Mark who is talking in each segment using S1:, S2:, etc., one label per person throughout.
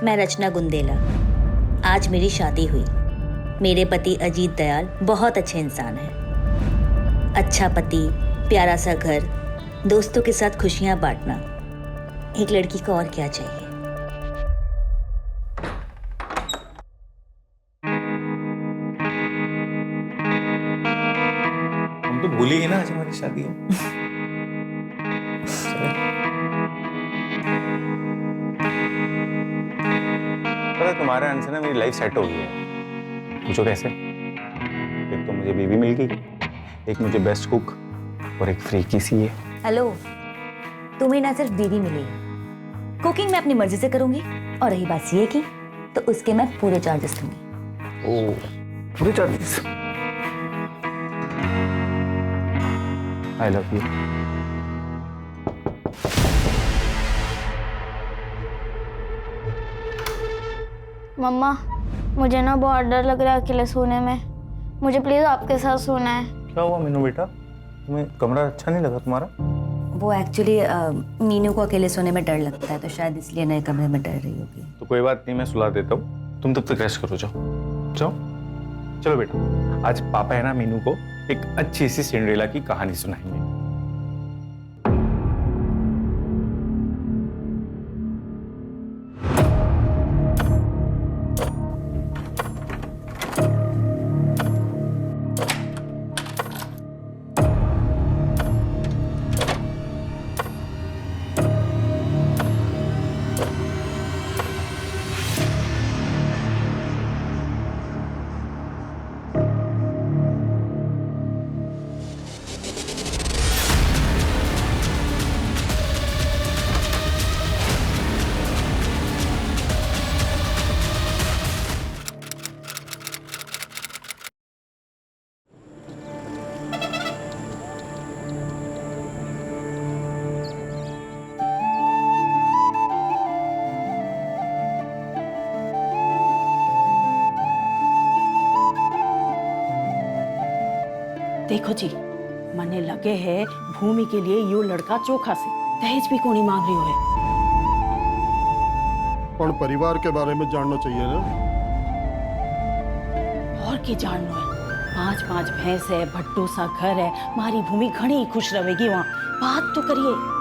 S1: मैं रचना गुंदेला। आज मेरी शादी हुई। मेरे पति अजीत दयाल बहुत अच्छे इंसान हैं। अच्छा पति, प्यारा सा घर, दोस्तों के साथ खुशियां बांटना, एक लड़की को और क्या चाहिए।
S2: हम तो भूल ही गए ना आज हमारी शादी है। पता तुम्हारे आने से ना मेरी लाइफ सेट हो गई है। पूछो कैसे? एक तो मुझे बीवी मिल गई, एक मुझे बेस्ट कुक और एक फ्री की सी है।
S1: हेलो, तुम्हें ना सिर्फ बीवी मिली, कुकिंग मैं अपनी मर्जी से करूंगी, और रही बात सीए की तो उसके मैं पूरे चार्जेस लूंगी।
S2: ओ, पूरे चार्जेस? I love you.
S3: मम्मा, मुझे ना बहुत डर लग रहा है अकेले सोने में। मुझे प्लीज आपके साथ सोना है।
S2: क्या हुआ मीनू बेटा, तुम्हें कमरा अच्छा नहीं लगा तुम्हारा?
S1: वो एक्चुअली मीनू को अकेले सोने में डर लगता है, तो शायद इसलिए नए कमरे में डर रही होगी।
S2: तो कोई बात नहीं, मैं सुला देता हूँ, तुम तब तक रेस्ट करो। जाओ जाओ, चलो बेटा। आज पापा है ना मीनू को एक अच्छी सी सिंड्रेला की कहानी सुनाएंगे।
S4: देखो जी, मने लगे है भूमि के लिए यो लड़का चोखा से दहेज भी कोनी मांग रही है।
S5: पर परिवार के बारे में जानना चाहिए ना।
S4: और की जानना है? 5-5 भैंस है, भट्टू सा घर है, मारी भूमि घनी खुश रहेगी वहाँ। बात तो करिए।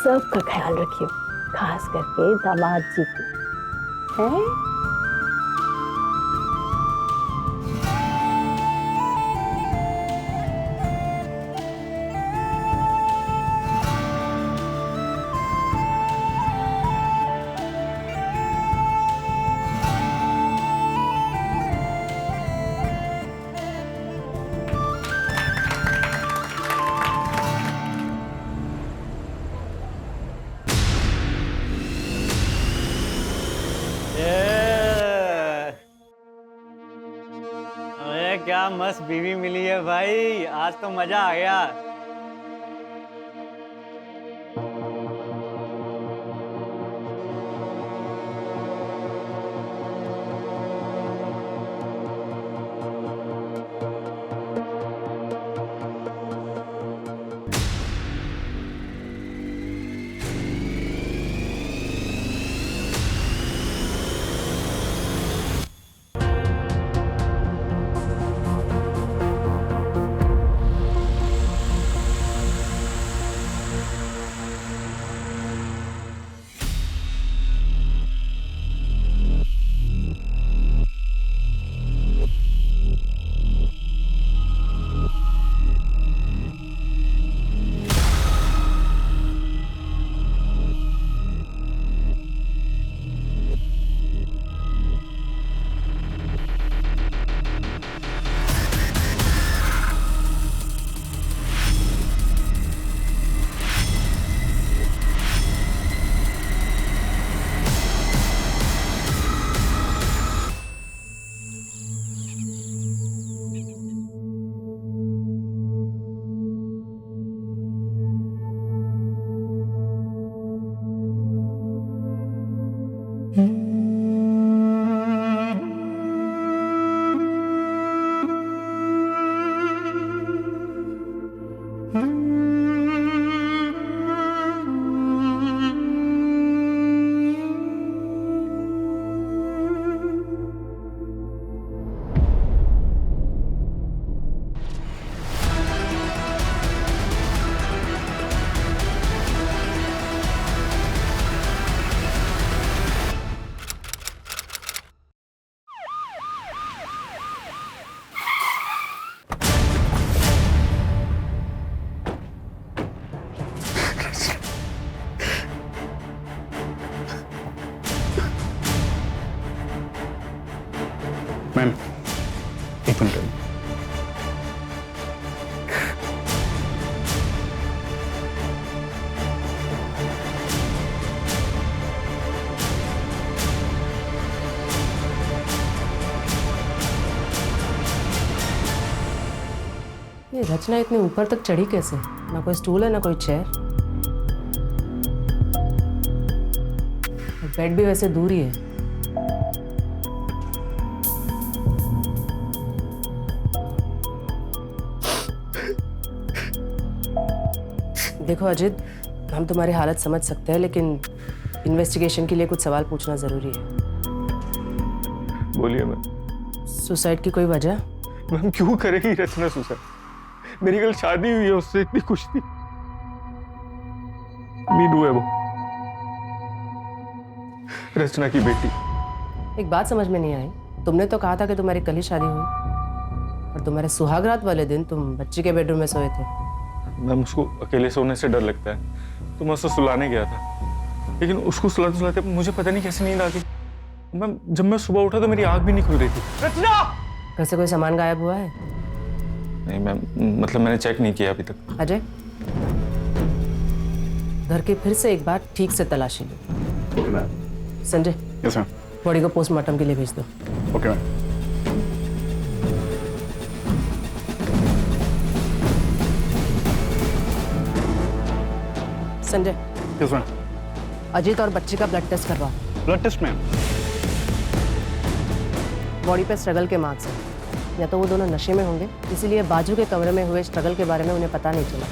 S4: सबका ख्याल रखियो, खास करके दामाद जी को। हैं?
S6: अरे क्या मस्त बीवी मिली है भाई, आज तो मजा आ गया।
S7: मैम, एक मिनट।
S8: ये रचना इतने ऊपर तक चढ़ी कैसे? ना कोई स्टूल है ना कोई चेयर। बेड भी वैसे दूर ही है। देखो अजित, हम तुम्हारी हालत समझ सकते हैं, लेकिन इन्वेस्टिगेशन के लिए कुछ सवाल पूछना जरूरी है।
S2: बोलिए मैम।
S8: सुसाइड की कोई वजह?
S2: मैम क्यों करेगी रचना सुसाइड? मेरी कल शादी हुई है, उससे इतनी खुश थी। मीनू है वो, रचना की बेटी।
S8: एक बात समझ में नहीं आई, तुमने तो कहा था कि तुम्हारी कल ही शादी हुई और तुम्हारे सुहागरात वाले दिन तुम बच्ची के बेडरूम में सोए थे।
S2: मैम उसको अकेले सोने से डर लगता है, तो मैं उसको सुलाने गया था, लेकिन उसको सुलाते सुलाते मुझे पता नहीं कैसे नींद आ गई। मैम जब मैं सुबह उठा तो मेरी आँख भी नहीं खुल रही थी। रचना!
S8: घर से कोई सामान गायब हुआ है?
S2: नहीं मैम, मतलब मैंने चेक नहीं किया अभी तक।
S8: अजय, घर की फिर से एक बार ठीक से तलाशी लो।
S7: Okay ma'am.
S8: Sanjay,
S7: yes ma'am.
S8: Body को पोस्टमार्टम के लिए भेज दो।
S7: Okay ma'am.
S8: Sanjay,
S7: yes ma'am.
S8: Ajit और बच्ची का ब्लड टेस्ट करवाओ।
S7: Blood test ma'am.
S8: बॉडी पे स्ट्रगल के मार्क्स हैं। या तो वो दोनों नशे में होंगे, इसीलिए बाजू के कमरे में हुए स्ट्रगल के बारे में उन्हें पता नहीं चला,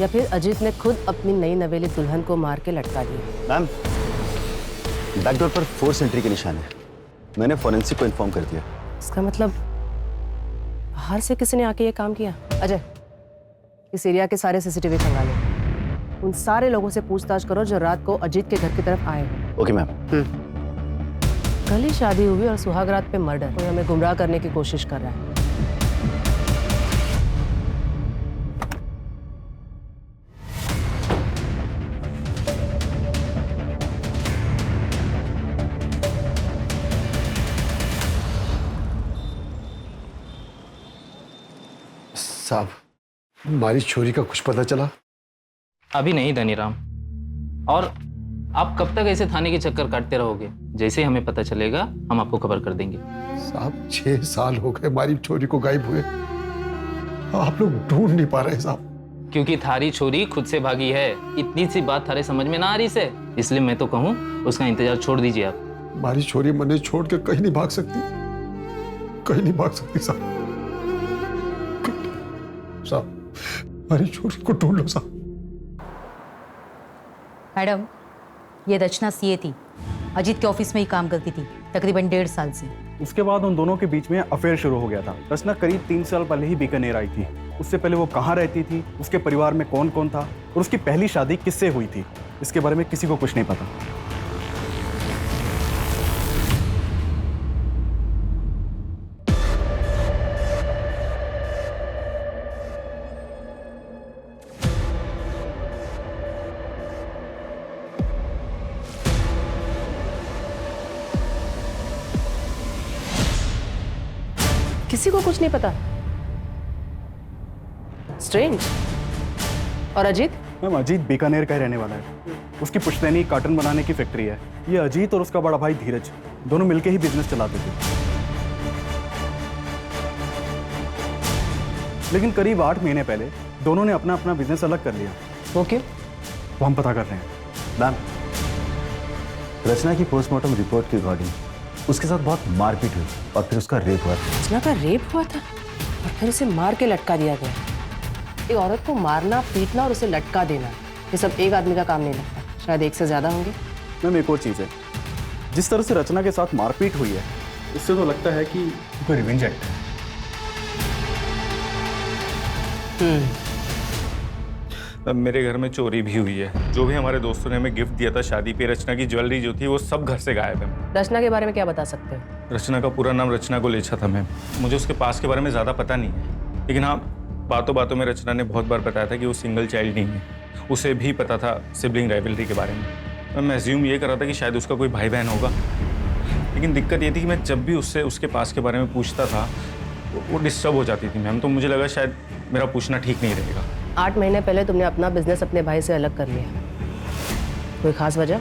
S8: या फिर अजीत ने खुद अपनी नई नवेली दुल्हन को मार के लटका दिया।
S9: मैम, बैकडोर पर फोर्स एंट्री के निशान है। मैंने फोरेंसिक को इन्फॉर्म कर दिया।
S8: इसका मतलब बाहर से किसी ने आके ये काम किया। अजय, इस एरिया के सारे सीसीटीवी खंगालो। उन सारे लोगों से पूछताछ करो जो रात को अजीत के घर की तरफ आए हो।
S9: Okay ma'am.
S8: कल ही शादी हुई और सुहागरात पे मर्डर। कोई हमें गुमराह करने की कोशिश कर रहा है।
S5: साहब, हमारी छोरी का कुछ पता चला?
S10: अभी नहीं धनीराम, और आप कब तक ऐसे थाने के चक्कर काटते रहोगे? जैसे ही हमें पता चलेगा हम आपको खबर कर देंगे।
S5: साहब 6 साल हो गए हमारी छोरी को गायब हुए, आप लोग ढूंढ नहीं पा रहे साहब।
S10: क्योंकि थारी छोरी खुद से भागी है। इतनी सी बात थारे समझ में ना आ रही से, इसलिए मैं तो कहूँ उसका इंतजार छोड़ दीजिए आप।
S5: हमारी छोरी मने छोड़ के कहीं नहीं भाग सकती, कहीं नहीं भाग सकती साहब। साहब हमारी छोरी को ढूंढ लो साहब।
S11: मैडम, ये रचना सीए थी, अजीत के ऑफिस में ही काम करती थी तकरीबन 1.5 साल से।
S7: उसके बाद उन दोनों के बीच में अफेयर शुरू हो गया था। रचना करीब 3 साल पहले ही बीकानेर आई थी। उससे पहले वो कहाँ रहती थी, उसके परिवार में कौन कौन था और उसकी पहली शादी किससे हुई थी, इसके बारे में किसी को कुछ नहीं पता।
S8: किसी को कुछ नहीं पता। स्ट्रेंज। और अजीत?
S7: मैम अजीत बीकानेर का ही रहने वाला है। उसकी पुश्तैनी कार्टन बनाने की फैक्ट्री है। ये अजीत और उसका बड़ा भाई धीरज दोनों मिलकर ही बिजनेस चलाते थे। लेकिन करीब 8 महीने पहले दोनों ने अपना अपना बिजनेस अलग कर लिया।
S8: वो क्यों?
S7: वो हम पता कर रहे हैं।
S9: मैम, रचना की पोस्टमार्टम रिपोर्ट के अकॉर्डिंग उसके साथ बहुत मारपीट हुई और फिर उसका रेप हुआ था।
S8: रचना का रेप हुआ था और फिर उसे मार के लटका दिया गया। एक औरत को मारना, पीटना और उसे लटका देना, ये सब एक आदमी का काम नहीं लगता, शायद एक से ज्यादा होंगे।
S7: मैम एक और चीज़ है, जिस तरह से रचना के साथ मारपीट हुई है उससे तो लगता है कि कोई रिवेंज एक्ट है।
S2: अब मेरे घर में चोरी भी हुई है। जो भी हमारे दोस्तों ने हमें गिफ्ट दिया था शादी पे, रचना की ज्वेलरी जो थी वो सब घर से गायब है।
S8: रचना के बारे में क्या बता सकते हो?
S2: रचना का पूरा नाम रचना गोलेछा था मैम। मुझे उसके पास के बारे में ज़्यादा पता नहीं है, लेकिन हाँ बातों बातों में रचना ने बहुत बार बताया था कि वो सिंगल चाइल्ड नहीं है। उसे भी पता था सिबलिंग राइवलरी के बारे में। मैं एज्यूम ये कर रहा था कि शायद उसका कोई भाई बहन होगा, लेकिन दिक्कत ये थी कि मैं जब भी उससे उसके पास के बारे में पूछता था वो डिस्टर्ब हो जाती थी मैम, तो मुझे लगा शायद मेरा पूछना ठीक नहीं रहेगा।
S8: 8 महीने पहले तुमने अपना बिजनेस अपने भाई से अलग कर लिया, कोई खास वजह?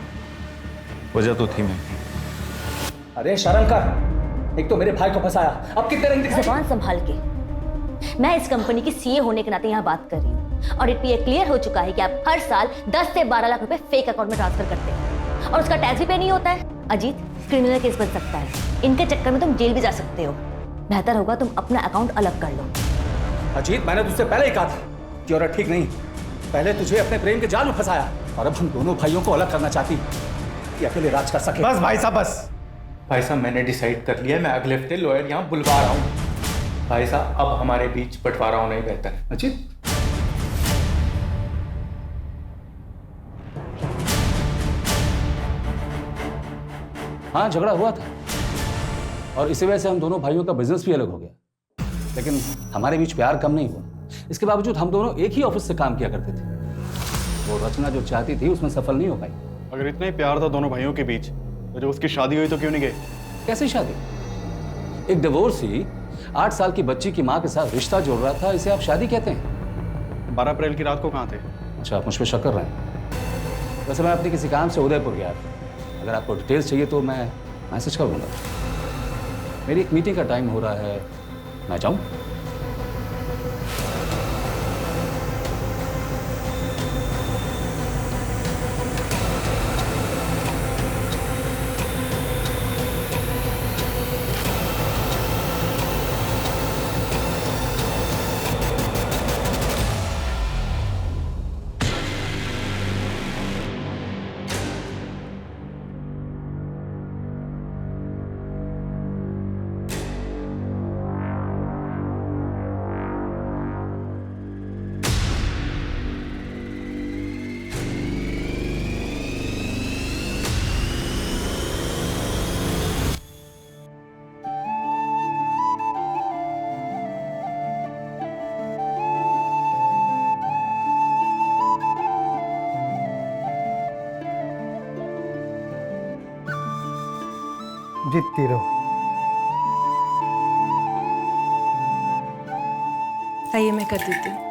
S2: वजह तो थी मैम।
S6: अरे शर्म कर, एक तो मेरे भाई को फंसाया, अब कितने रंग दिखे।
S1: जुबान संभाल के। मैं इस कंपनी की सीए होने के नाते यहाँ बात कर रही हूँ और ये क्लियर हो चुका है कि आप हर साल 10 से 12 लाख रुपए फेक अकाउंट में ट्रांसफर करते हैं और उसका टैक्स भी पे नहीं होता है। अजीत, क्रिमिनल केस बन सकता है, इनके चक्कर में तुम जेल भी जा सकते हो। बेहतर होगा तुम अपना अकाउंट अलग कर लो।
S6: अजीत, मैंने तुझसे पहले ही कहा था कि औरत ठीक नहीं। पहले तुझे अपने प्रेम के जाल में फंसाया और अब हम दोनों भाइयों को अलग करना चाहती कि अकेले राज कर सके।
S2: बस भाई साहब, बस भाई साहब, मैंने डिसाइड कर लिया, मैं अगले हफ्ते लॉयर यहाँ बुलवा रहा हूँ। भाई साहब, अब हमारे बीच बंटवारा होना ही बेहतर है।
S6: अजीत, हाँ झगड़ा हुआ था और इसी वजह से हम दोनों भाइयों का बिजनेस भी अलग हो गया, लेकिन हमारे बीच प्यार कम नहीं हुआ। इसके बावजूद हम दोनों एक ही ऑफिस से काम किया करते थे। वो रचना जो चाहती थी उसमें सफल नहीं हो पाई।
S7: अगर इतना ही प्यार था दोनों भाइयों के बीच तो जब उसकी शादी हुई तो क्यों नहीं गए?
S6: कैसी शादी? एक डिवोर्सी 8 साल की बच्ची की माँ के साथ रिश्ता जोड़ रहा था, इसे आप शादी कहते हैं?
S7: 12 अप्रैल की रात को कहाँ थे?
S6: अच्छा, आप मुझ पर शक कर रहे हैं? वैसे मैं अपने किसी काम से उदयपुर गया था, अगर आपको डिटेल्स चाहिए तो मैं मैसेज कर दूंगा। मेरी एक मीटिंग का टाइम हो रहा है, मैं जाऊं?
S12: जीतती रहो।
S13: आइए, मैं कर देती हूँ।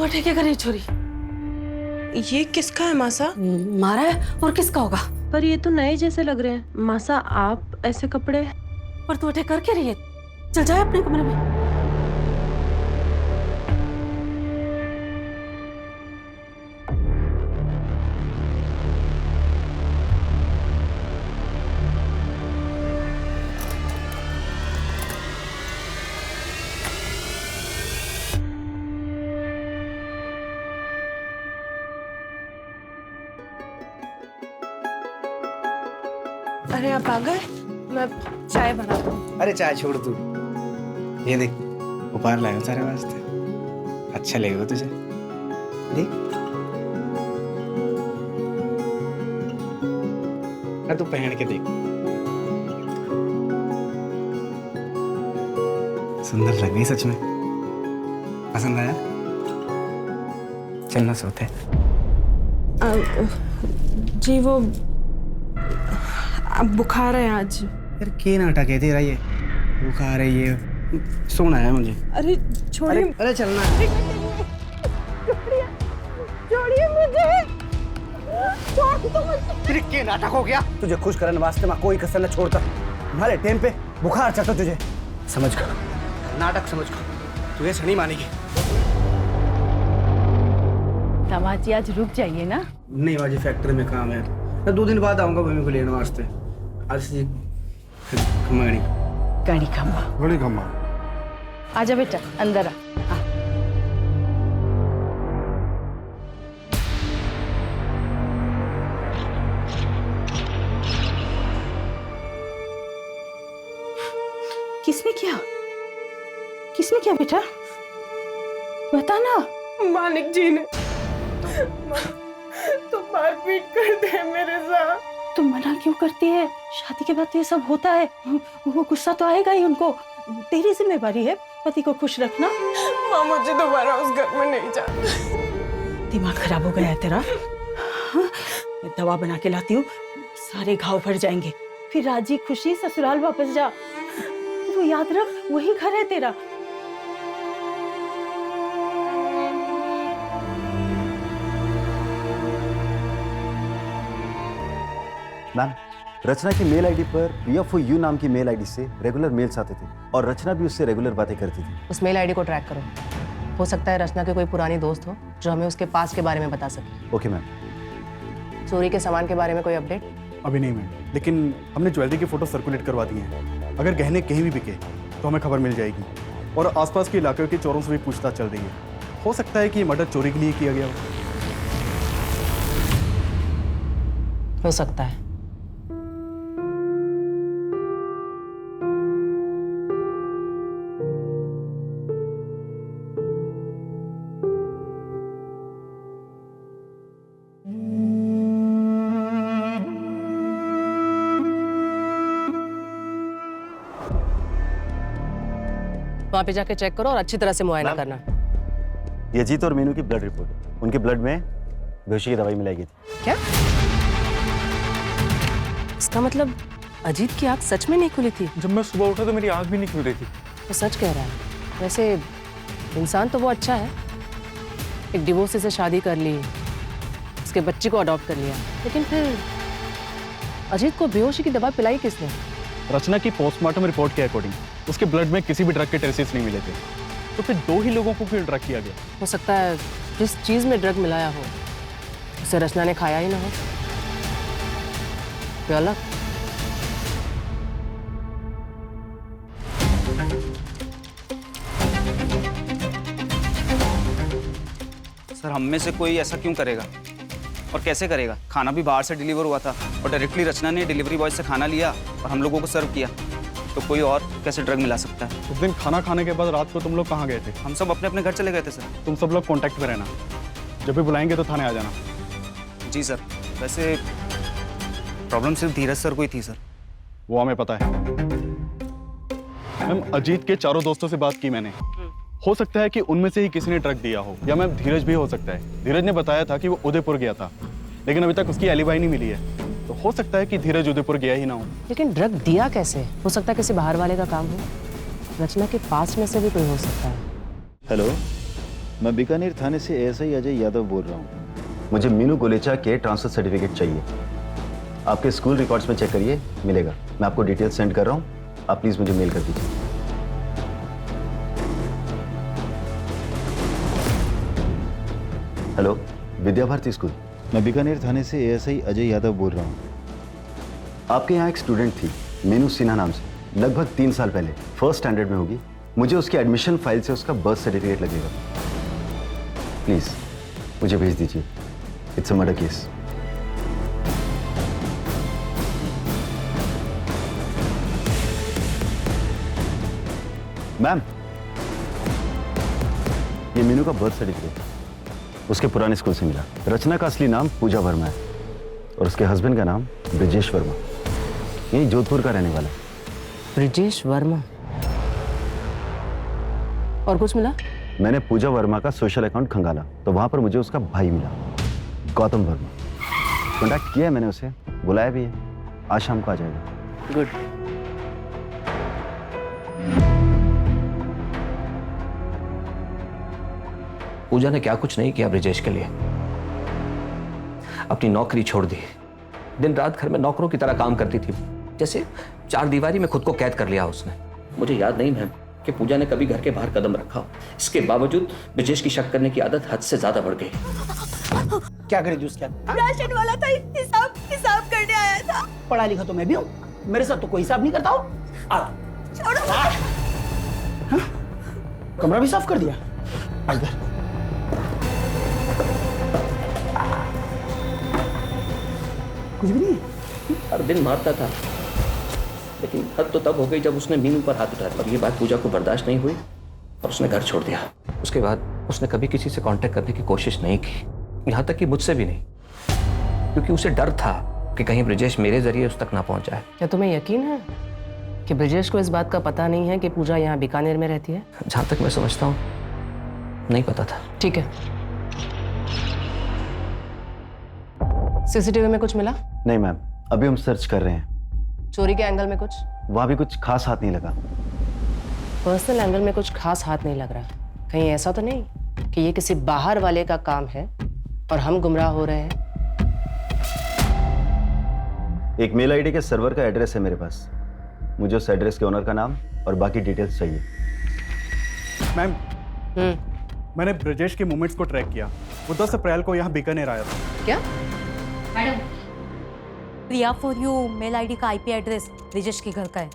S14: तो क्या कर रही छोरी?
S13: ये किसका है मासा?
S14: मारा है और किसका होगा?
S13: पर ये तो नए जैसे लग रहे हैं। मासा, आप ऐसे कपड़े?
S14: पर तू अटैक कर क्या रही है? चल जाए अपने कमरे में।
S13: अरे आप आ गए? मैं चाय बनाता हूँ।
S12: अरे चाय छोड़ तू, ये देख उपहार लाया हूं सारे वास्ते, अच्छा लगेगा तुझे। देख, तू पहन के देख, सुंदर लग रही सच में। पसंद आया? चलना सोते।
S13: जी वो अब बुखार है आज।
S12: यार के नाटक है तेरा, ये बुखार है, ये सोना है मुझे।
S13: अरे छोड़िए।
S12: अरे चलना।
S14: छोड़िए मुझे। छोड़ दो मुझे।
S12: तेरे के नाटक हो गया? तुझे खुश करने वास्ते मैं कोई कसर न छोड़ता। तुम्हारे टाइम पे बुखार चढ़ता तुझे, समझ कर नाटक समझ कर। तू ऐसा नहीं मानेगी।
S4: दामाद जी आज रुक जाइए ना।
S12: नहीं बाजी, फैक्ट्री में काम है, मैं 2 दिन बाद आऊंगा भूमि को लेने वास्ते। आज से खम्मा
S4: गाड़ी खम्मा
S5: बड़ी खम्मा।
S4: आजा बेटा अंदर आ। किसने किया? किसने किया बेटा? बता ना।
S13: मालिक जी ने। तुम मारपीट करते हैं मेरे साथ।
S4: तुम मना क्यों करती है? शादी के बाद तो ये सब होता है। वो गुस्सा तो आएगा ही उनको। तेरी जिम्मेवारी है पति को खुश रखना।
S13: माँ मुझे दोबारा उस घर में नहीं जाना।
S4: दिमाग खराब हो गया है तेरा? मैं दवा बना के लाती हूँ, सारे घाव भर जाएंगे। फिर राजी खुशी ससुराल वापस जा। वो याद रख, वही घर है तेरा।
S9: मैम, रचना की मेल आईडी पर PFOU नाम की मेल आईडी से रेगुलर मेल्स आते थे और रचना भी उससे रेगुलर बातें करती थी।
S8: उस मेल आईडी को ट्रैक करो। हो सकता है रचना के कोई पुरानी दोस्त हो जो हमें उसके पास के बारे में बता सके।
S9: Okay ma'am.
S8: चोरी के सामान के बारे में कोई अपडेट?
S7: अभी नहीं मैम, लेकिन हमने ज्वेलरी की फोटो सर्कुलेट करवा दी हैं। अगर गहने कहीं भी बिके तो हमें खबर मिल जाएगी। और आसपास के इलाके के चोरों से भी पूछताछ चल रही है। हो सकता है कि ये मर्डर चोरी के लिए किया गया
S8: हो सकता है। वहां पे जाके चेक करो और अच्छी तरह से मुआयना करना।
S9: ये अजीत और मीनू की ब्लड रिपोर्ट। उनके ब्लड में बेहोशी की दवाई मिलाई गई थी।
S8: क्या? इसका मतलब अजीत की आंख सच में नहीं खुली थी?
S2: जब मैं सुबह उठा तो मेरी आंख भी नहीं खुल रही थी।
S8: वो सच कह रहा है। वैसे इंसान तो वो अच्छा है, एक डिवोर्सी से शादी कर ली, उसके बच्चे को अडॉप्ट कर लिया, लेकिन फिर अजीत को बेहोशी की दवा पिलाई किसने?
S7: रचना की पोस्टमार्टम रिपोर्ट के अकॉर्डिंग उसके ब्लड में किसी भी ड्रग के ट्रेसेस नहीं मिले थे। तो फिर 2 ही लोगों को क्यों ड्रग किया गया?
S8: हो सकता है जिस चीज में ड्रग मिलाया हो उसे रचना ने खाया ही ना हो। प्याला?
S12: सर, हम में से कोई ऐसा क्यों करेगा और कैसे करेगा? खाना भी बाहर से डिलीवर हुआ था और डायरेक्टली रचना ने डिलीवरी बॉय से खाना लिया और हम लोगों को सर्व किया। तो कोई और कैसे ड्रग मिला सकता है?
S7: उस दिन खाना खाने के बाद रात को तुम लोग कहाँ गए थे?
S12: हम सब अपने अपने घर चले गए थे सर।
S7: तुम सब लोग कांटेक्ट में रहना, जब भी बुलाएंगे तो थाने आ जाना।
S12: जी सर। वैसे प्रॉब्लम सिर्फ धीरज सर को ही थी सर।
S7: वो हमें पता है मैम। अजीत के चारों दोस्तों से बात की मैंने। हो सकता है कि उनमें से ही किसी ने ड्रग दिया हो, या मैम धीरज भी हो सकता है। धीरज ने बताया था कि वो उदयपुर गया था, लेकिन अभी तक उसकी एलिबाई नहीं मिली है। तो हो सकता है कि धीरज उदयपुर गया ही ना हो।
S8: लेकिन ड्रग दिया कैसे? हो सकता है किसी बाहर वाले का काम हो। रचना के पास में से भी कोई हो सकता है।
S9: हेलो, मैं बीकानेर थाने से ASI अजय यादव बोल रहा हूँ। मुझे मीनू गोलेचा के ट्रांसफर सर्टिफिकेट चाहिए। आपके स्कूल रिकॉर्ड्स में चेक करिए, मिलेगा। मैं आपको डिटेल सेंड कर रहा हूँ, आप प्लीज़ मुझे मेल कर दीजिए। Hello, Vidya Bharati school. मैं बीकानेर थाने से ASI अजय यादव बोल रहा हूँ। आपके यहाँ एक स्टूडेंट थी मीनू सिन्हा नाम से, लगभग 3 साल पहले, 1st स्टैंडर्ड में होगी। मुझे उसकी एडमिशन फाइल से उसका बर्थ सर्टिफिकेट लगेगा। प्लीज़ मुझे भेज दीजिए। It's a murder case. Ma'am, ये मीनू का बर्थ सर्टिफिकेट उसके पुराने स्कूल से मिला। रचना का असली नाम पूजा वर्मा है और उसके हस्बैंड का नाम ब्रिजेश वर्मा, यही जोधपुर का रहने वाला।
S8: ब्रिजेश वर्मा? और कुछ मिला?
S9: मैंने पूजा वर्मा का सोशल अकाउंट खंगाला तो वहां पर मुझे उसका भाई मिला, गौतम वर्मा। कॉन्टैक्ट किया है मैंने उसे, बुलाया भी है। आज शाम को आ जाएगा।
S8: गुड।
S15: पूजा ने क्या कुछ नहीं किया ब्रिजेश के लिए। अपनी नौकरी छोड़ दी, दिन रात घर में नौकरों की तरह काम करती थी, जैसे 4 दीवारी में खुद को कैद कर लिया उसने। मुझे याद नहीं मैम कि पूजा ने कभी घर के बाहर कदम रखा हो। इसके बावजूद ब्रिजेश की शक करने की आदत हद से ज्यादा बढ़ गई।
S4: क्या करे जूस क्या?
S13: राशन वाला था, हिसाब करने आया था।
S4: पढ़ा लिखा तो मैं भी हूँ, मेरे साथ तो कोई हिसाब नहीं करता हो।
S13: छोड़ो।
S4: हाँ? कमरा भी साफ कर दिया। इधर कुछ भी नहीं है।
S15: हर दिन मारता था, लेकिन हद तो तब हो गई जब उसने मीनू पर हाथ उठाया और ये बात पूजा को बर्दाश्त नहीं हुई और उसने घर छोड़ दिया। उसके बाद उसने कभी किसी से कांटेक्ट करने की कोशिश नहीं की, यहाँ तक कि मुझसे भी नहीं, क्योंकि उसे डर था कि कहीं ब्रिजेश मेरे जरिए उस तक ना पहुंच जाए।
S8: क्या तुम्हें यकीन है कि ब्रिजेश को इस बात का पता नहीं है कि पूजा यहाँ बीकानेर में रहती है?
S15: जहाँ तक मैं समझता हूँ नहीं पता था।
S8: ठीक है, सीसीटीवी में कुछ मिला?
S9: नहीं मैम, अभी हम सर्च कर रहे हैं।
S8: चोरी के एंगल में कुछ?
S9: वहाँ भी कुछ खास हाथ नहीं लगा।
S8: पर्सनल एंगल में कुछ खास हाथ नहीं लग रहा। कहीं ऐसा तो नहीं कि ये किसी बाहर वाले का काम है और हम गुमराह हो रहे हैं?
S9: एक मेल आईडी के सर्वर का एड्रेस है मेरे पास, मुझे उस एड्रेस के ओनर का नाम और बाकी डिटेल्स चाहिए।
S7: मैम, मैंने ब्रजेश के मूवमेंट्स को ट्रैक किया। वो 10 अप्रैल को यहाँ बीकानेर आया था।
S11: क्या? Madam, Priya for you mail ID का आईपी एड्रेस ब्रिजेश के घर का है।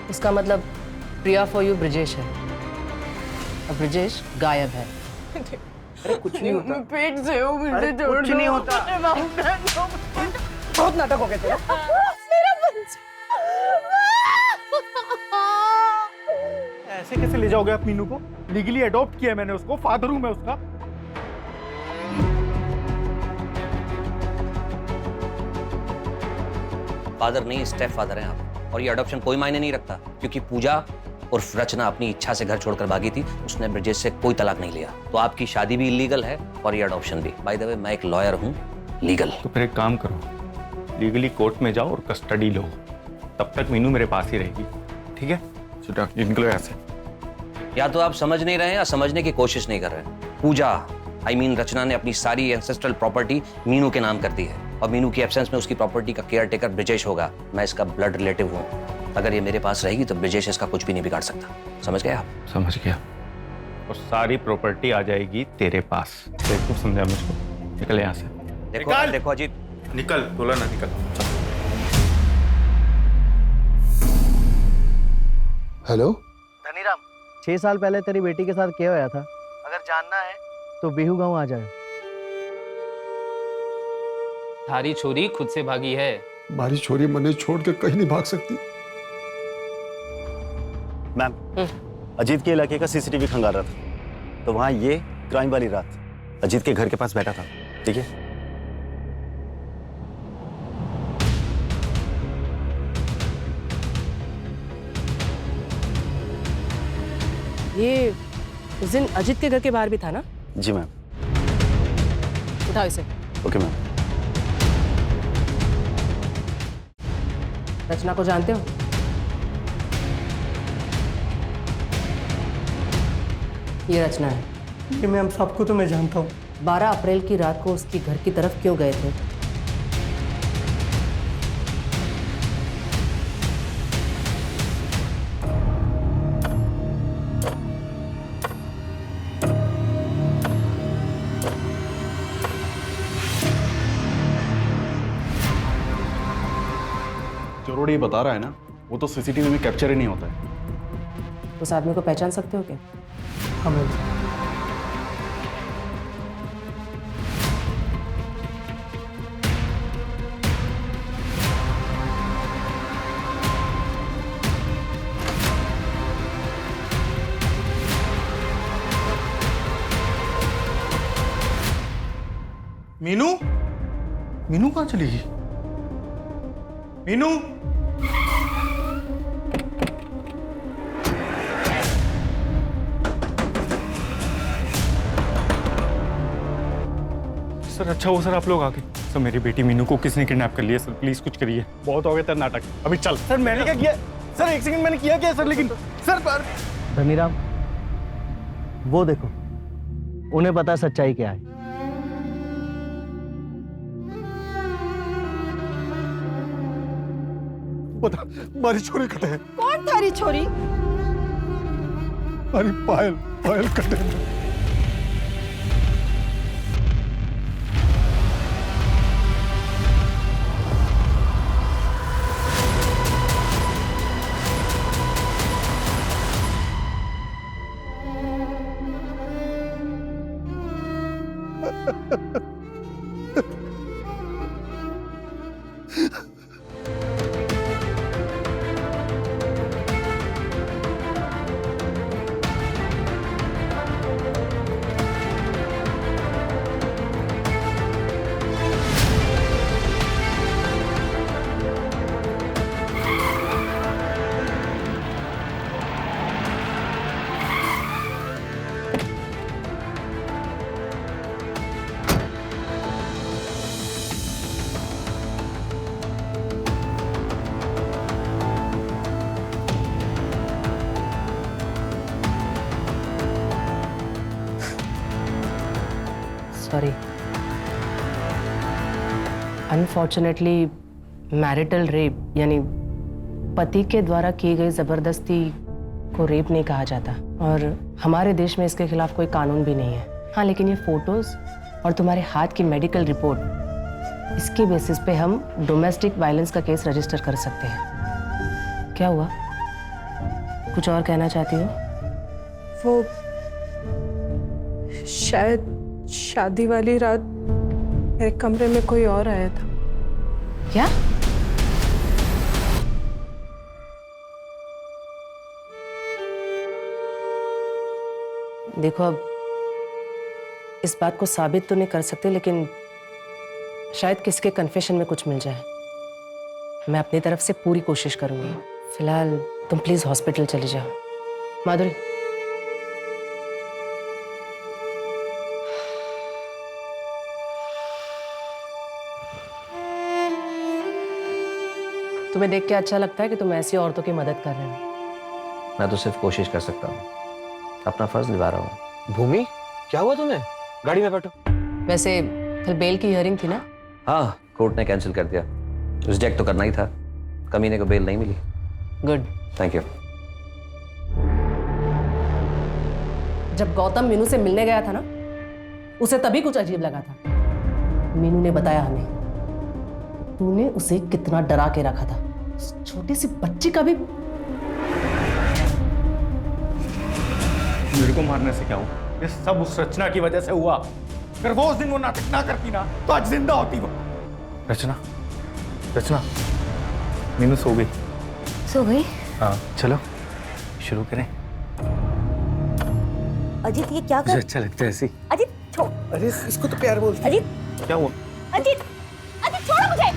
S8: इसका मतलब प्रिया फॉर यू ब्रिजेश है और ब्रिजेश गायब है।
S4: अरे कुछ नहीं होता।
S13: पेट से हो, मुझे छोड़
S4: कुछ नहीं होता। बहुत नाटक हो गया तेरा।
S13: मेरा बच्चा।
S7: ऐसे कैसे ले जाओगे आप मीनू को? लीगली अडॉप्ट किया है मैंने उसको, फादर हूं मैं उसका।
S15: फादर नहीं, स्टेप फादर हैं आप, और ये अडॉप्शन कोई मायने नहीं रखता, क्योंकि पूजा उर्फ रचना अपनी इच्छा से घर छोड़कर भागी थी। उसने ब्रिजेश से कोई तलाक नहीं लिया, तो आपकी शादी भी इलीगल है और ये अडॉप्शन भी। बाय द वे, मैं एक लॉयर हूँ, लीगल।
S2: तो फिर एक काम करो, लीगली कोर्ट में जाओ और कस्टडी लो, तब तक मीनू मेरे पास ही रहेगी, ठीक है? चुटा निकलो यहाँ से।
S15: या तो आप समझ नहीं रहे हैं या समझने की कोशिश नहीं कर रहे हैं। पूजा रचना ने अपनी सारी एंसेस्ट्रल प्रॉपर्टी मीनू के नाम कर दी है और मीनू की एब्सेंस में उसकी प्रॉपर्टी का केयर टेकर ब्रिजेश होगा। मैं इसका ब्लड रिलेटिव हूँ। अगर ये मेरे पास रहेगी तो ब्रिजेश इसका कुछ भी नहीं बिगाड़ सकता। समझ गए आप?
S2: समझ गया। और सारी प्रॉपर्टी आ जाएगी तेरे पास। देखो, समझा मुझको। निकल यहाँ से।
S15: देखो अजीत,
S2: निकल, बोला ना निकल।
S5: हेलो
S16: धनीराम, 6 साल पहले तेरी बेटी के साथ क्या होया था? अगर जानना है तो बिहू गांव आ जाए।
S10: थारी छोरी खुद से भागी है।
S5: हमारी छोरी मने छोड़ के कहीं नहीं भाग सकती।
S9: मैम, अजीत के इलाके का सीसीटीवी खंगाल रहा था, तो वहां ये क्राइम वाली रात अजीत के घर के पास बैठा था। ठीक है?
S8: ये उस दिन अजीत के घर के बाहर भी था ना?
S9: जी मैम।
S8: उठाओ इसे।
S9: Okay ma'am.
S8: रचना को जानते हो? ये रचना है।
S16: कि मैम सबको तो मैं जानता हूँ।
S8: 12 अप्रैल की रात को उसकी घर की तरफ क्यों गए थे?
S7: चोरोड़ी ये बता रहा है ना, वो तो सीसीटीवी में कैप्चर ही नहीं होता है।
S8: उस आदमी को पहचान सकते हो क्या?
S16: हाँ मैम।
S2: मीनू? मीनू कहाँ चली गई? मीनू? सर अच्छा हो सर, आप लोग आ गए। सर मेरी बेटी मीनू को किसने किडनैप कर लिया? सर प्लीज कुछ करिए।
S7: बहुत हो गया तेरा नाटक, अभी चल। सर मैंने क्या किया? सर एक सेकंड, मैंने किया क्या सर? लेकिन सर पर
S16: धनीराम, वो देखो, उन्हें पता सच्चाई क्या है।
S5: पता मारी छोरी कटे है।
S4: कौन थारी छोरी?
S5: अरे पायल पायल कटे है।
S8: सॉरी, अनफॉर्चुनेटली मैरिटल रेप यानी पति के द्वारा की गई जबरदस्ती को रेप नहीं कहा जाता और हमारे देश में इसके खिलाफ कोई कानून भी नहीं है। हाँ, लेकिन ये फोटोज और तुम्हारे हाथ की मेडिकल रिपोर्ट, इसके बेसिस पे हम डोमेस्टिक वायलेंस का केस रजिस्टर कर सकते हैं। क्या हुआ, कुछ और कहना चाहती हो?
S13: वो शायद शादी वाली रात मेरे कमरे में कोई और आया था।
S8: क्या? देखो, अब इस बात को साबित तो नहीं कर सकते, लेकिन शायद किसके कन्फेशन में कुछ मिल जाए। मैं अपनी तरफ से पूरी कोशिश करूंगी। फिलहाल तुम प्लीज हॉस्पिटल चली जाओ। माधुरी, तुम्हें देख के अच्छा लगता है कि तुम ऐसी औरतों की मदद कर रहे हो।
S15: मैं तो सिर्फ कोशिश कर सकता हूँ, अपना फर्ज निभा रहा हूँ।
S16: भूमि, क्या हुआ तुम्हें? गाड़ी में बैठो।
S8: वैसे कल बेल की हियरिंग थी ना?
S15: हाँ, कोर्ट ने कैंसिल कर दिया। रिजेक्ट तो करना ही था, कमीने को बेल नहीं मिली।
S8: Good,
S15: thank you.
S8: जब गौतम मीनू से मिलने गया था ना, उसे तभी कुछ अजीब लगा था। मीनू ने बताया हमें, तूने उसे कितना डरा के रखा था। उस छोटी सी बच्ची का भी।
S2: मेरे को मारने से क्या हुआ? ये सब उस रचना की वजह से हुआ। अगर वो उस दिन वो नाटक ना करती ना, तो आज जिंदा होती वो। रचना, रचना, मीनू सो गई।
S1: सो गई?
S2: हाँ, चलो शुरू करें।
S1: अजीत, ये क्या कर?
S2: मुझे अच्छा लगता है ऐसी।
S1: अजीत छोड़।
S5: अरे इसको तो प्यार बोलते।
S1: अजीत,
S2: क्या हुआ?
S1: अजीत, अजीत छोड़ो मुझे।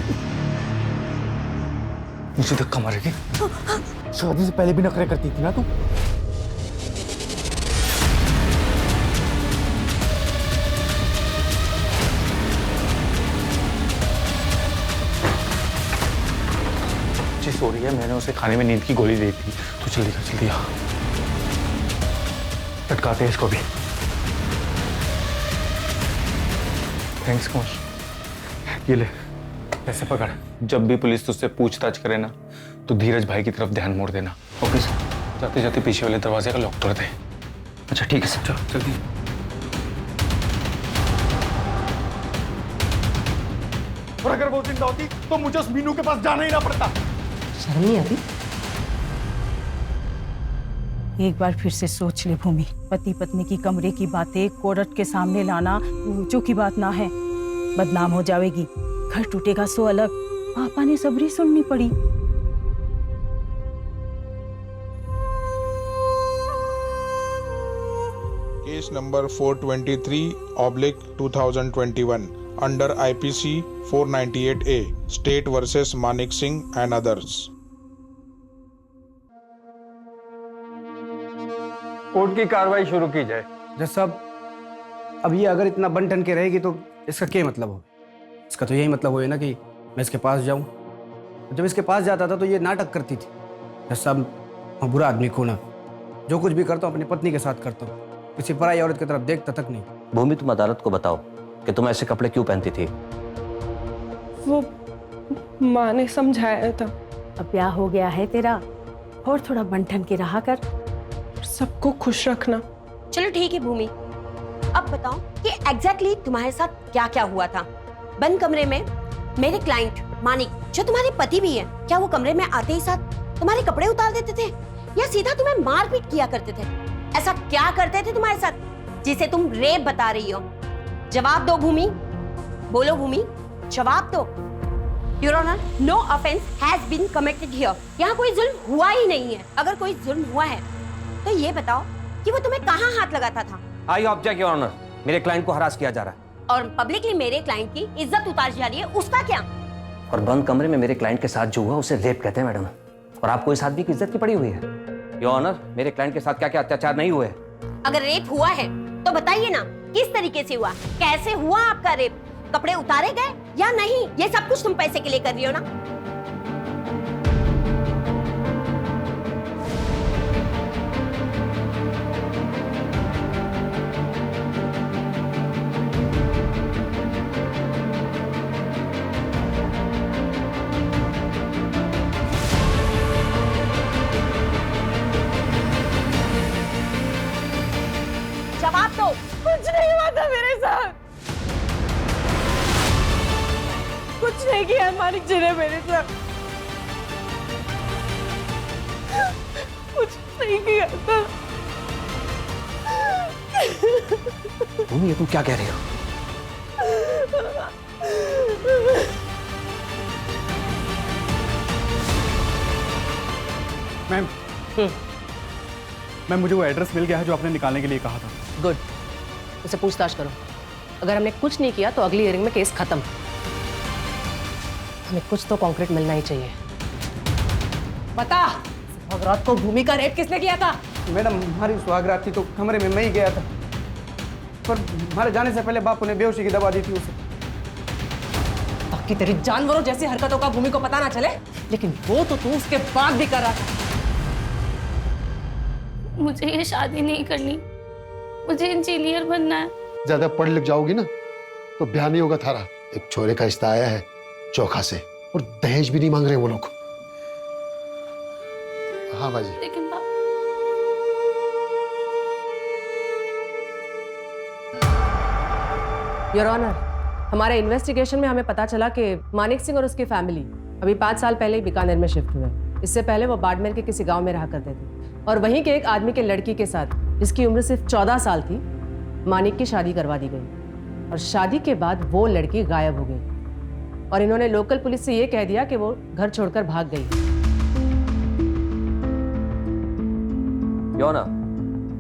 S2: मुझे धक्का मारेगी? शादी से पहले भी नखरे करती थी ना तू। सो रही है, मैंने उसे खाने में नींद की गोली दी थी। तो जल्दी आ, लटकाते हैं इसको भी। थैंक्स कुमार, ये ले पैसे पकड़। जब भी पुलिस तुझसे पूछताछ करे ना, तो धीरज भाई की तरफ ध्यान मोड़ देना।
S15: Okay sir.
S2: जाते जाते पीछे वाले दरवाजे का लॉक तोड़ दे।
S15: अच्छा ठीक है सर।
S2: चलो जल्दी। और अगर वो जिंदा होती तो मुझे उस मीनू के पास जाना ही ना पड़ता।
S8: शर्म नहीं आती?
S4: एक बार फिर से सोच ले भूमि, पति पत्नी की कमरे की बातें कोर्ट के सामने लाना ऊंचों की बात ना है। बदनाम हो जाएगी, घर टूटेगा सो अलग। पापा ने सबरी सुननी पड़ी।
S17: Case number 423/2021 under IPC 498A state versus Manik Singh and others.
S16: Court की कार्रवाई शुरू की जाए।
S18: जज साहब, अब ये अगर इतना बन ठन के रहेगी तो इसका क्या मतलब हो? इसका तो यही मतलब हो ना कि मैं इसके पास जाऊं। जब इसके पास जाता था तो ये नाटक करती थी। जज साहब, मैं बुरा आदमी हूं ना, जो कुछ भी करता हूँ अपनी पत्नी के साथ करता हूँ, किसी पराई औरत की तरफ देखता तक नहीं।
S15: भूमि, तुम अदालत को बताओ कि तुम ऐसे कपड़े क्यों पहनती थी?
S13: वो माँ ने समझाया था।
S4: अब ब्याह हो गया है तेरा, और थोड़ा बंठन के रहा कर।
S13: सबको खुश रखना।
S19: चलो ठीक है भूमि, अब बताओ कि एग्जैक्टली तुम्हारे साथ क्या क्या हुआ था। बंद कमरे में मेरे क्लाइंट मानिक, जो तुम्हारे पति भी है, क्या वो कमरे में आते ही साथ तुम्हारे कपड़े उतार देते थे या सीधा तुम्हें मारपीट किया करते थे? ऐसा क्या करते थे तुम्हारे साथ जिसे तुम रेप बता रही हो? जवाब दो भूमि, बोलो भूमि, जवाब दो। Your Honor, no offense has been committed here. यहाँ कोई जुल्म हुआ ही नहीं है। अगर कोई जुल्म हुआ है तो ये बताओ कि वो तुम्हें कहाँ हाथ लगाता था?
S15: आई ऑब्जेक्ट योर ऑनर, मेरे क्लाइंट को हरास किया जा रहा है
S19: और पब्लिकली मेरे क्लाइंट की इज्जत उतारी जा रही है, उसका क्या?
S15: और बंद कमरे में मेरे क्लाइंट के साथ जो हुआ उसे रेप कहते हैं मैडम। और आपको इस आदमी की इज्जत की पड़ी हुई है। योर ऑनर, मेरे क्लाइंट के साथ क्या क्या अत्याचार नहीं हुए?
S19: अगर रेप हुआ है तो बताइए ना, किस तरीके से हुआ, कैसे हुआ आपका रेप? कपड़े उतारे गए या नहीं? ये सब कुछ तुम पैसे के लिए कर रही हो ना? जवाब दो।
S13: कुछ नहीं हुआ था मेरे साथ, कुछ नहीं किया मानिक जी ने मेरे साथ, कुछ नहीं किया था।
S15: भूमि, ये तुम क्या कह रही हो?
S7: मैम, मैम मुझे वो एड्रेस मिल गया है जो आपने निकालने के लिए कहा था।
S8: गुड, उसे पूछताछ करो। अगर हमने कुछ नहीं किया तो अगली हियरिंग में केस खत्म। हमें कुछ तो कॉन्क्रीट मिलना ही चाहिए। बता, सुहागरात को भूमि का रेप किसने किया था?
S18: मैडम, हमारी सुहागरात थी तो कमरे में मैं ही गया था, पर हमारे जाने से पहले बापू ने बेहोशी की दवा दी थी उसे।
S8: ताकि तेरी जानवरों जैसी हरकतों का भूमि को पता ना चले, लेकिन वो तो तू उसके बाद भी कर रहा था।
S3: मुझे ये शादी नहीं करनी, मुझे इंजीनियर बनना है।
S5: ज्यादा पढ़ लिख जाओगी ना तो ब्याह नहीं होगा थारा। एक छोरे का रिश्ता आया है चोखा से, और दहेज भी नहीं मांग रहे वो लोग। हाँ बाजी।
S3: लेकिन
S8: योर ऑनर, हमारे इन्वेस्टिगेशन में हमें पता चला कि मानिक सिंह और उसकी फैमिली अभी 5 साल पहले ही बीकानेर में शिफ्ट हुए। इससे पहले वो बाड़मेर के किसी गांव में रहा करते थे और वहीं के एक आदमी के लड़की के साथ, जिसकी उम्र सिर्फ 14 साल थी, मानिक की शादी करवा दी गई। और शादी के बाद वो लड़की गायब हो गई और इन्होंने लोकल पुलिस से ये कह दिया कि वो घर छोड़कर भाग गई।
S15: योर ऑनर,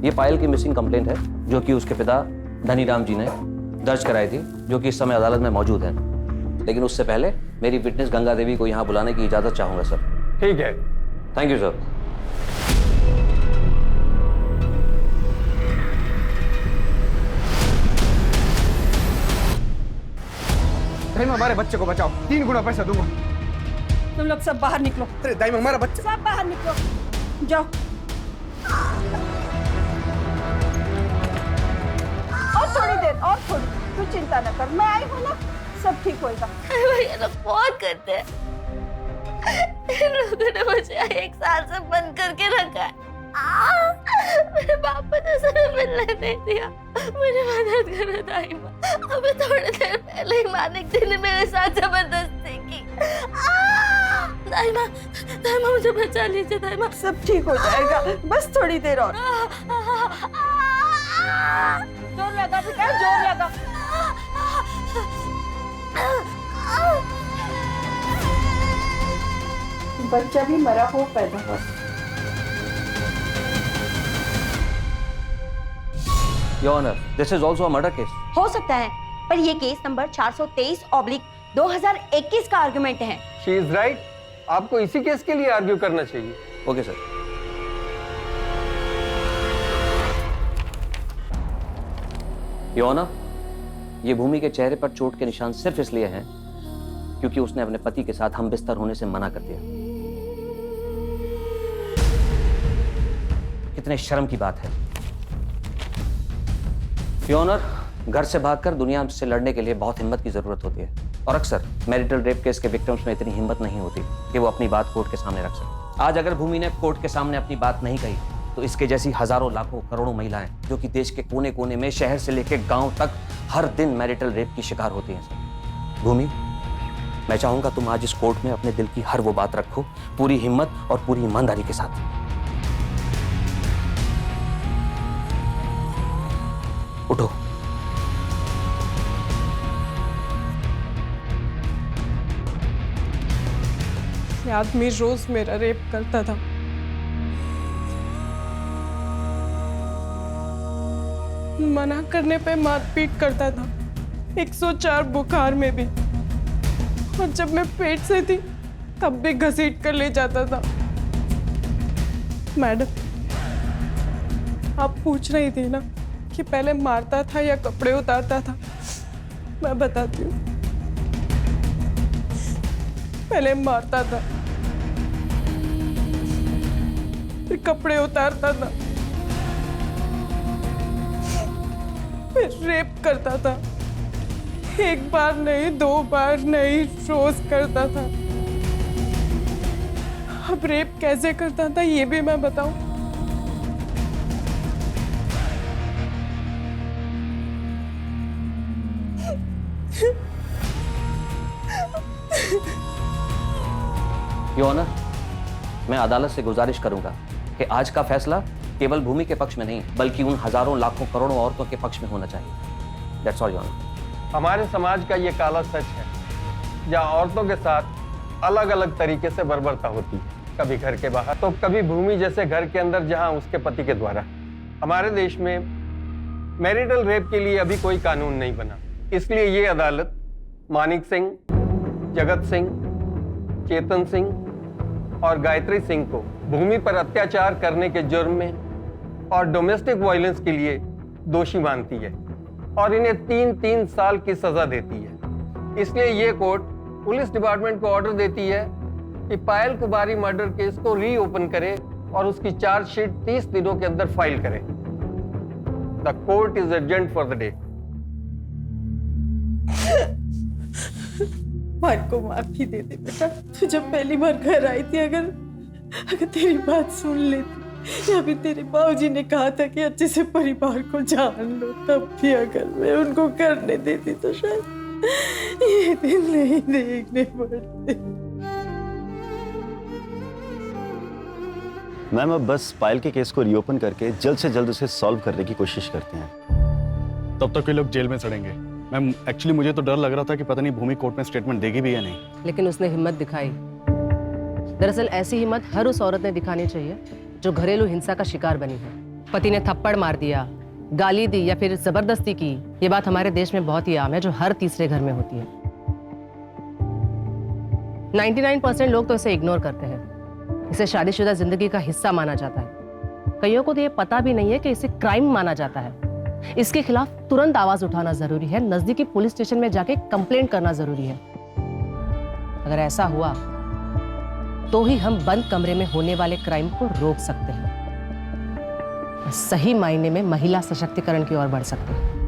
S15: ये पायल की मिसिंग कंप्लेंट है जो कि उसके पिता धनीराम जी ने दर्ज कराई थी, जो कि इस समय अदालत में मौजूद है। लेकिन उससे पहले मेरी विटनेस गंगा देवी को यहाँ बुलाने की इजाजत चाहूंगा सर।
S2: ठीक है।
S15: Thank you sir.
S18: दाइमा, हमारे बच्चे को बचाओ, 3 गुना पैसा दूंगा।
S13: तुम लोग सब बाहर निकलो।
S18: अरे दाइमा, हमारा बच्चा।
S13: सब बाहर निकलो, जाओ। और थोड़ी देर, और थोड़ी, तू चिंता न कर, मैं आई हूँ ना, सब ठीक होएगा।
S3: ये लोग बहुत करते हैं। इन लोगों ने मुझे 1 साल से बंद करके रखा है। मेरे पापा ने मुझे मिलने नहीं दिया। मेरी मदद करो दाइमा। अभी थोड़ी देर पहले ही मानिक जी ने मेरे साथ जबरदस्ती की। दाइमा, दाइमा मुझे बचा लीजिए दाइमा।
S13: सब ठीक हो जाएगा, बस थोड़ी देर और। जोर लगा बेटा, जोर लगा। बच्चा भी मरा हो पैदा हुआ।
S15: Your honour, this is also a murder case.
S19: हो सकता है, पर ये केस नंबर 423/2021 का आर्गुमेंट है।
S20: She is right. आपको इसी केस के लिए आर्ग्यू करना चाहिए।
S15: Okay sir. योर ऑनर, ये भूमि के चेहरे पर चोट के निशान सिर्फ इसलिए हैं क्योंकि उसने अपने पति के साथ हम बिस्तर होने से मना कर दिया। कितने शर्म की बात है। योर ऑनर, घर से भागकर दुनिया से लड़ने के लिए बहुत हिम्मत की जरूरत होती है। और अक्सर मैरिटल रेप केस के विक्टिम्स में इतनी हिम्मत नहीं होती कि वो अपनी बात कोर्ट के सामने रख सके। आज अगर भूमि ने कोर्ट के सामने अपनी बात नहीं कही तो इसके जैसी हजारों लाखों करोड़ों महिलाएं जो कि देश के कोने कोने में, शहर से लेकर गांव तक हर दिन मैरिटल रेप की शिकार होती हैं सर। भूमि, मैं चाहूंगा तुम आज इस कोर्ट में अपने दिल की हर वो बात रखो, पूरी हिम्मत और पूरी ईमानदारी के साथ। उठो।
S13: ये आदमी रोज मेरा रेप करता था। मना करने पे मारपीट करता था, 104 बुखार में भी। और जब मैं पेट से थी तब भी घसीट कर ले जाता था। मैडम, आप पूछ रही थी ना कि पहले मारता था या कपड़े उतारता था। मैं बताती हूँ, पहले मारता था, फिर कपड़े उतारता था, फिर रेप करता था। एक बार नहीं, 2 बार नहीं, रोज करता था। अब रेप कैसे करता था ये भी मैं बताऊं?
S15: योर ऑनर, मैं अदालत से गुजारिश करूंगा कि आज का फैसला केवल भूमि के पक्ष में नहीं बल्कि उन हजारों लाखों करोड़ों औरतों के पक्ष में होना चाहिए। That's all your honour.
S20: हमारे समाज का ये काला सच है, जहाँ औरतों के साथ अलग अलग तरीके से बर्बरता होती है, कभी घर के बाहर तो कभी भूमि जैसे घर के अंदर जहाँ उसके पति के द्वारा। हमारे देश में मैरिटल रेप के लिए अभी कोई कानून नहीं बना, इसलिए ये अदालत मानिक सिंह, जगत सिंह, चेतन सिंह और गायत्री सिंह को भूमि पर अत्याचार करने के जुर्म में और डोमेस्टिक वायलेंस के लिए दोषी मानती है और इन्हें 3-3 साल की सजा देती है। इसलिए ये कोर्ट पुलिस डिपार्टमेंट को ऑर्डर देती है कि पायल कुमारी मर्डर केस को रीओपन करे और उसकी चार्जशीट 30 दिनों के अंदर फाइल करे। The court is adjourned for the day.
S13: मार को माफी दे दे बेटा। तू जब पहली बार घर आई थी, अगर तेरी बात सुन लेती, या फिर तेरे बाबूजी ने कहा था कि अच्छे से परिवार को जान लो, तब भी अगर मैं उनको करने देती तो शायद ये दिन नहीं देखने पड़ते।
S9: मैम, अब बस पायल के केस को रीओपन करके जल्द से जल्द उसे सॉल्व करने की कोशिश करते हैं।
S7: तब तक ये लोग जेल में सड़ेंगे। मैम, एक्चुअली मुझे तो डर लग रहा था कि पता नहीं भूमि कोर्ट में स्टेटमेंट देगी भी या नहीं।
S8: लेकिन उसने हिम्मत दिखाई। दरअसल ऐसी हिम्मत हर उस औरत ने दिखानी चाहिए जो घरेलू हिंसा का शिकार बनी है। पति ने थप्पड़ मार दिया, गाली दी या फिर जबरदस्ती की, ये बात हमारे देश में बहुत ही आम है, जो हर तीसरे घर में होती है। 99% लोग तो इसे इग्नोर करते हैं। इसे शादीशुदा जिंदगी का हिस्सा माना जाता है। कईयों को तो ये पता भी नहीं है कि इसे क्राइम माना जाता है। इसके खिलाफ तुरंत आवाज उठाना जरूरी है, नजदीकी पुलिस स्टेशन में जाके कंप्लेंट करना जरूरी है। अगर ऐसा हुआ तो ही हम बंद कमरे में होने वाले क्राइम को रोक सकते हैं, सही मायने में महिला सशक्तिकरण की ओर बढ़ सकते हैं।